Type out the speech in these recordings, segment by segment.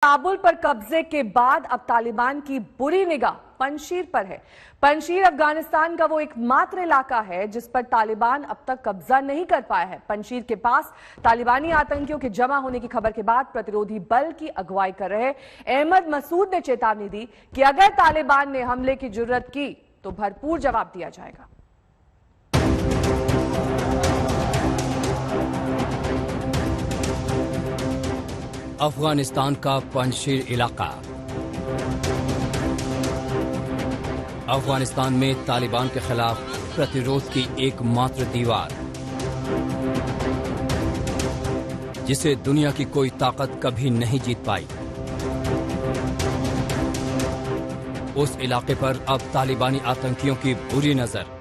काबुल पर कब्जे के बाद अब तालिबान की बुरी निगाह पंजशीर पर है। पंजशीर अफगानिस्तान का वो एकमात्र इलाका है जिस पर तालिबान अब तक कब्जा नहीं कर पाया है। पंजशीर के पास तालिबानी आतंकियों के जमा होने की खबर के बाद प्रतिरोधी बल की अगुवाई कर रहे अहमद मसूद ने चेतावनी दी कि अगर तालिबान ने हमले की जुर्रत की तो भरपूर जवाब दिया जाएगा। अफगानिस्तान का पंजशीर इलाका। अफगानिस्तान में तालिबान के खिलाफ प्रतिरोध की एकमात्र दीवार, जिसे दुनिया की कोई ताकत कभी नहीं जीत पाई। उस इलाके पर अब तालिबानी आतंकियों की बुरी नजर।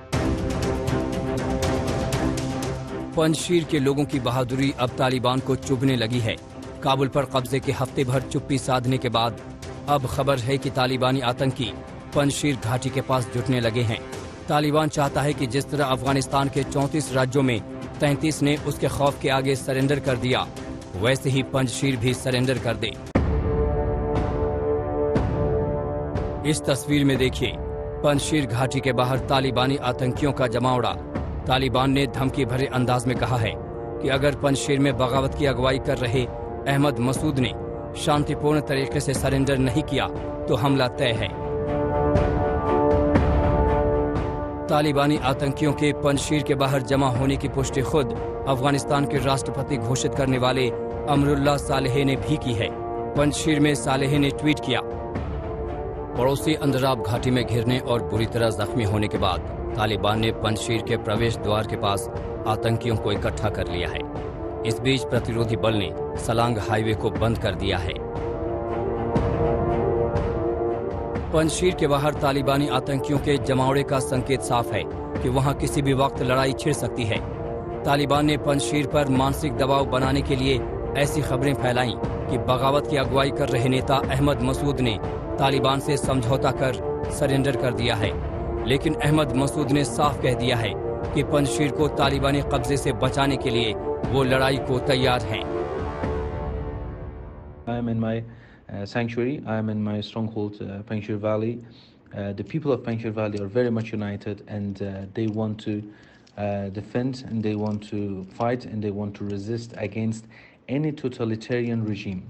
पंजशीर के लोगों की बहादुरी अब तालिबान को चुभने लगी है। काबुल पर कब्जे के हफ्ते भर चुप्पी साधने के बाद अब खबर है कि तालिबानी आतंकी पंजशीर घाटी के पास जुटने लगे हैं। तालिबान चाहता है कि जिस तरह अफगानिस्तान के 34 राज्यों में 33 ने उसके खौफ के आगे सरेंडर कर दिया, वैसे ही पंजशीर भी सरेंडर कर दे। इस तस्वीर में देखिए, पंजशीर घाटी के बाहर तालिबानी आतंकियों का जमावड़ा। तालिबान ने धमकी भरे अंदाज में कहा है कि अगर पंजशीर में बगावत की अगुवाई कर रहे अहमद मसूद ने शांतिपूर्ण तरीके से सरेंडर नहीं किया तो हमला तय है। तालिबानी आतंकियों के पंजशीर के बाहर जमा होने की पुष्टि खुद अफगानिस्तान के राष्ट्रपति घोषित करने वाले अमरुल्लाह सालेह ने भी की है। पंजशीर में सालेह ने ट्वीट किया, पड़ोसी अंदराब घाटी में घिरने और बुरी तरह जख्मी होने के बाद तालिबान ने पंजशीर के प्रवेश द्वार के पास आतंकियों को इकट्ठा कर लिया है। इस बीच प्रतिरोधी बल ने सलांग हाईवे को बंद कर दिया है। पंजशीर के बाहर तालिबानी आतंकियों के जमावड़े का संकेत साफ है कि वहां किसी भी वक्त लड़ाई छिड़ सकती है। तालिबान ने पंजशीर पर मानसिक दबाव बनाने के लिए ऐसी खबरें फैलाईं कि बगावत की अगुवाई कर रहे नेता अहमद मसूद ने तालिबान से समझौता कर सरेंडर कर दिया है। लेकिन अहमद मसूद ने साफ कह दिया है कि पंजशीर को तालिबानी कब्जे से बचाने के लिए वो लड़ाई को तैयार हैं। I am in my sanctuary. I am in my stronghold, Panjshir Valley. The people of Panjshir Valley are very much united, and they want to defend, and they want to fight, and they want to resist against any totalitarian regime,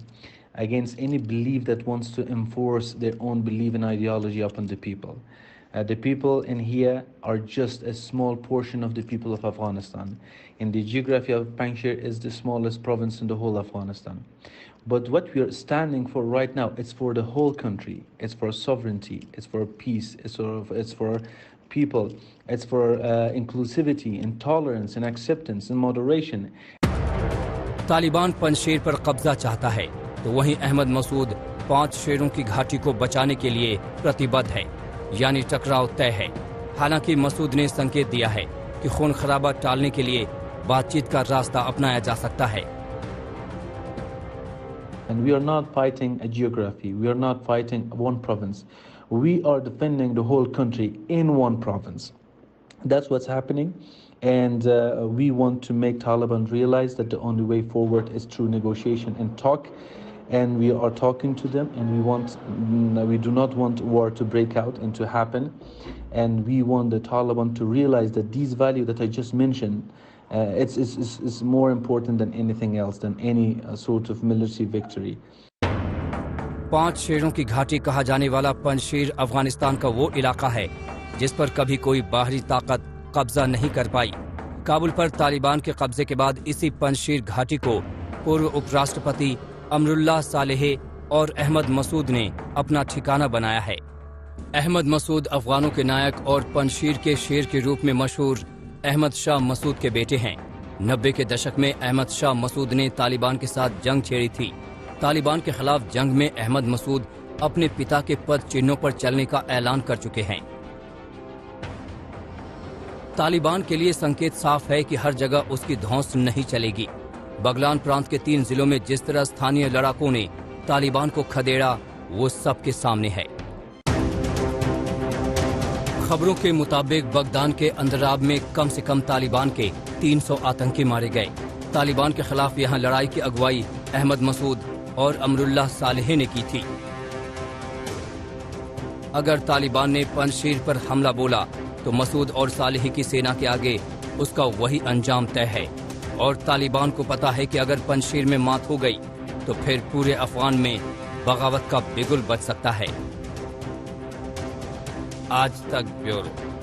against any belief that wants to enforce their own belief and ideology upon the people. The people in here are just a small portion of the people of Afghanistan. In the geography of Panjshir is the smallest province in the whole Afghanistan. But what we are standing for right now, it's for the whole country. It's for sovereignty. It's for peace. It's for people. It's for inclusivity and tolerance and acceptance and moderation. Taliban Panjshir पर कब्जा चाहता है तो वहीं अहमद मसूद 5 शेरों की घाटी को बचाने के लिए प्रतिबद्ध है, यानी टकराव तय है। हालांकि मसूद ने संकेत दिया है कि खून खराबा टालने के लिए बातचीत का रास्ता अपनाया जा सकता है। And we are not fighting a geography. We are not fighting one province. We are defending the whole country in one province. That's what's happening. And we want to make Taliban realize that the only way forward is through negotiation and talk. And we are talking to them, and we do not want war to break out and to happen. And we want the Taliban to realize that these values that I just mentioned, it's more important than anything else, than any sort of military victory. 5 शेरों की घाटी कहा जाने वाला पंजशीर अफगानिस्तान का वो इलाका है जिस पर कभी कोई बाहरी ताकत कब्जा नहीं कर पाई। काबुल पर तालिबान के कब्जे के बाद इसी पंजशीर घाटी को पूर्व उपराष्ट्रपति अमरुल्लाह सालेह और अहमद मसूद ने अपना ठिकाना बनाया है। अहमद मसूद अफगानों के नायक और पंजशीर के शेर के रूप में मशहूर अहमद शाह मसूद के बेटे हैं। 90 के दशक में अहमद शाह मसूद ने तालिबान के साथ जंग छेड़ी थी। तालिबान के खिलाफ जंग में अहमद मसूद अपने पिता के पद चिन्हों पर चलने का ऐलान कर चुके हैं। तालिबान के लिए संकेत साफ है कि हर जगह उसकी धौंस नहीं चलेगी। बगलान प्रांत के 3 जिलों में जिस तरह स्थानीय लड़ाकों ने तालिबान को खदेड़ा, वो सबके सामने है। खबरों के मुताबिक बगदान के अंदराब में कम से कम तालिबान के 300 आतंकी मारे गए। तालिबान के खिलाफ यहां लड़ाई की अगुवाई अहमद मसूद और अमरुल्लाह सालेह ने की थी। अगर तालिबान ने पंजशीर पर हमला बोला तो मसूद और सालेह की सेना के आगे उसका वही अंजाम तय है और तालिबान को पता है कि अगर पंजशीर में मात हो गई तो फिर पूरे अफगान में बगावत का बिगुल बच सकता है। आज तक ब्यूरो।